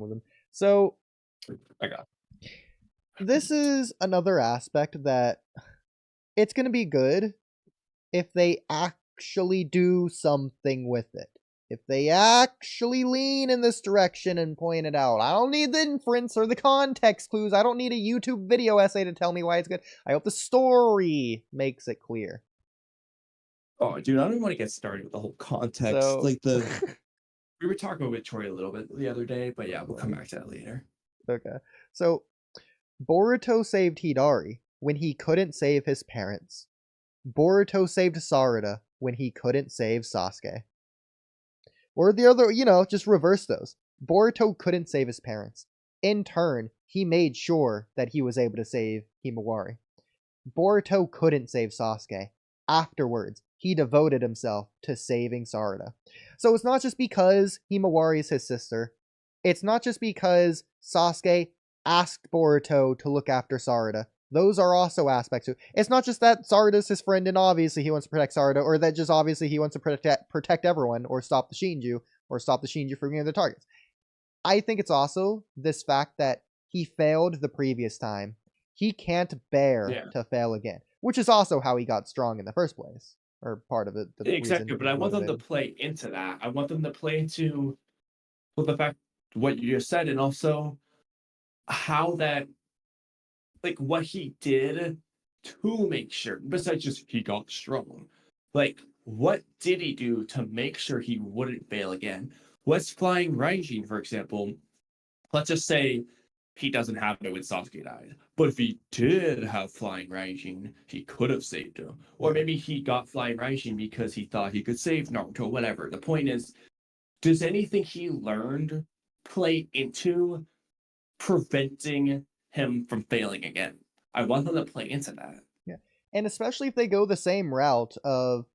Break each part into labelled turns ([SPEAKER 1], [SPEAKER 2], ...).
[SPEAKER 1] with him. So
[SPEAKER 2] I got
[SPEAKER 1] this is another aspect that it's going to be good if they actually do something with it. If they actually lean in this direction and point it out. I don't need the inference or the context clues. I don't need a YouTube video essay to tell me why it's good. I hope the story makes it clear.
[SPEAKER 2] Oh, dude, I don't even want to get started with the whole context.
[SPEAKER 1] So,
[SPEAKER 2] Like we were talking about Troy a little bit the other day, but yeah, we'll come back to that later.
[SPEAKER 1] okay. So, Boruto saved Hidari when he couldn't save his parents. Boruto saved Sarada when he couldn't save Sasuke. Or the other, just reverse those. Boruto couldn't save his parents. In turn, he made sure that he was able to save Himawari. Boruto couldn't save Sasuke. Afterwards, he devoted himself to saving Sarada. So it's not just because Himawari is his sister. It's not just because Sasuke asked Boruto to look after Sarada. Those are also aspects to it. It's not just that Sarada's his friend and obviously he wants to protect Sarada, or that just obviously he wants to protect everyone, or stop the Shinju, or stop the Shinju from getting their targets. I think it's also this fact that he failed the previous time. He can't bear to fail again, which is also how he got strong in the first place, or part of it.
[SPEAKER 2] Exactly, but I want them to play into that. I want them to play into the fact what you just said, and also how that, like, what he did to make sure, besides just he got strong, like, what did he do to make sure he wouldn't fail again? What's flying Raijin, for example? Let's just say he doesn't have it when Sasuke died. But if he did have Flying Raijin, he could have saved him. Or maybe he got Flying Raijin because he thought he could save Naruto, whatever. The point is, does anything he learned play into preventing him from failing again? I want them to play into that.
[SPEAKER 1] Yeah. And especially if they go the same route of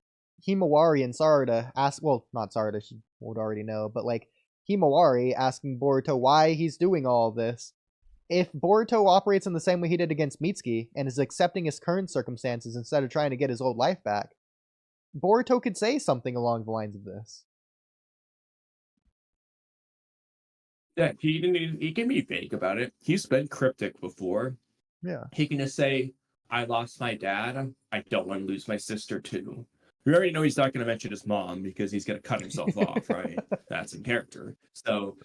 [SPEAKER 1] Himawari and Sarada not Sarada, she would already know, but like Himawari asking Boruto why he's doing all this. If Boruto operates in the same way he did against Mitsuki and is accepting his current circumstances instead of trying to get his old life back, Boruto could say something along the lines of this.
[SPEAKER 2] Yeah, he can be vague about it. He's been cryptic before.
[SPEAKER 1] Yeah.
[SPEAKER 2] He can just say, I lost my dad. I don't want to lose my sister too. We already know he's not going to mention his mom because he's going to cut himself off, right? That's in character. So,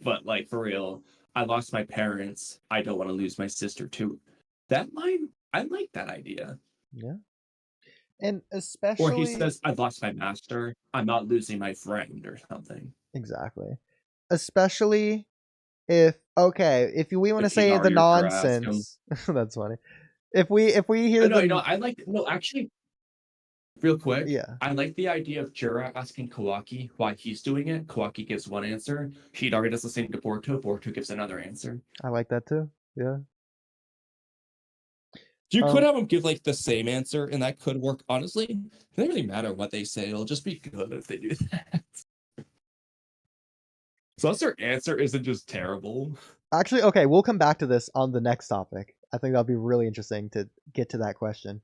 [SPEAKER 2] but like for real, I lost my parents. I don't want to lose my sister too. That line, I like that idea.
[SPEAKER 1] Yeah. And especially...
[SPEAKER 2] Or he says, I lost my master. I'm not losing my friend or something.
[SPEAKER 1] Exactly. Especially if we want to say the nonsense. That's funny. If we hear
[SPEAKER 2] actually, real quick,
[SPEAKER 1] yeah,
[SPEAKER 2] I like the idea of Jura asking Kawaki why he's doing it. Kawaki gives one answer. Hidari does the same to Boruto. Boruto gives another answer.
[SPEAKER 1] I like that too. Yeah.
[SPEAKER 3] You could have them give like the same answer, and that could work. Honestly, it doesn't really matter what they say. It'll just be good if they do that. So that's their answer isn't just terrible.
[SPEAKER 1] Actually, okay, we'll come back to this on the next topic. I think that'll be really interesting to get to that question.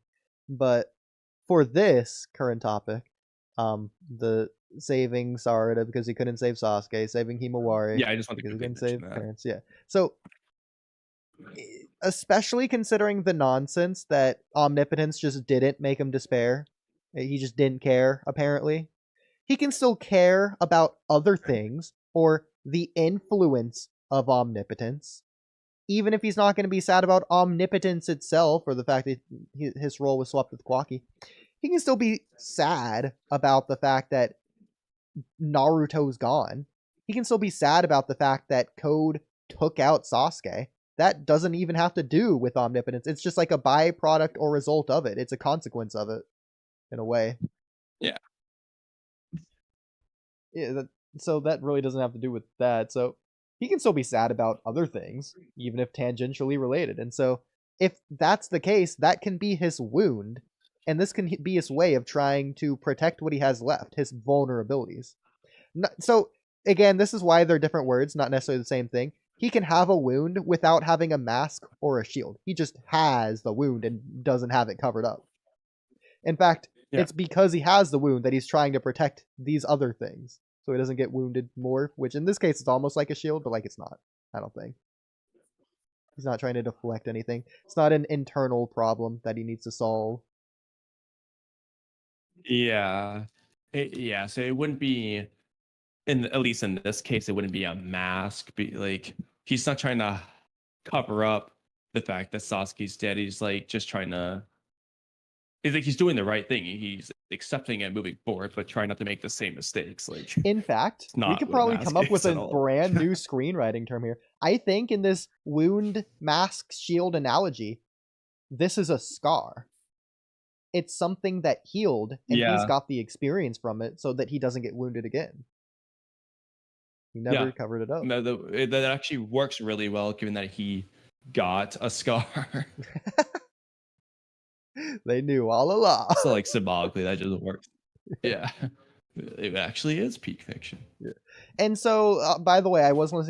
[SPEAKER 1] But for this current topic, the saving Sarada because he couldn't save Sasuke, saving Himawari.
[SPEAKER 3] Yeah, I just want to
[SPEAKER 1] because he couldn't save parents. Yeah. So especially considering the nonsense that omnipotence just didn't make him despair. He just didn't care, apparently. He can still care about other things or the influence of omnipotence. Even if he's not going to be sad about omnipotence itself or the fact that his role was swapped with Kwaki, he can still be sad about the fact that Naruto's gone. He can still be sad about the fact that Code took out Sasuke. That doesn't even have to do with omnipotence. It's just like a byproduct or result of it. It's a consequence of it, in a way.
[SPEAKER 3] Yeah.
[SPEAKER 1] Yeah. So that really doesn't have to do with that. So he can still be sad about other things, even if tangentially related. And so if that's the case, that can be his wound. And this can be his way of trying to protect what he has left, his vulnerabilities. So again, this is why they're different words, not necessarily the same thing. He can have a wound without having a mask or a shield. He just has the wound and doesn't have it covered up. In fact, it's because he has the wound that he's trying to protect these other things. so he doesn't get wounded more, which in this case it's almost like a shield, but like it's not. I don't think. He's not trying to deflect anything. It's not an internal problem that he needs to solve.
[SPEAKER 3] Yeah. Yeah, so it wouldn't be at least in this case, it wouldn't be a mask. Like he's not trying to cover up the fact that Sasuke's dead. He's like just trying to. It's like he's doing the right thing. He's accepting and moving forward, but trying not to make the same mistakes. Like,
[SPEAKER 1] in fact, we could probably come up with a brand new screenwriting term here. I think in this wound, mask, shield analogy, this is a scar. It's something that healed, and he's got the experience from it, so that he doesn't get wounded again. He never covered it up.
[SPEAKER 3] No, that actually works really well, given that he got a scar.
[SPEAKER 1] They knew all along.
[SPEAKER 3] So, like, symbolically, that just works. Yeah. It actually is peak fiction.
[SPEAKER 1] Yeah. And so, by the way, I was listening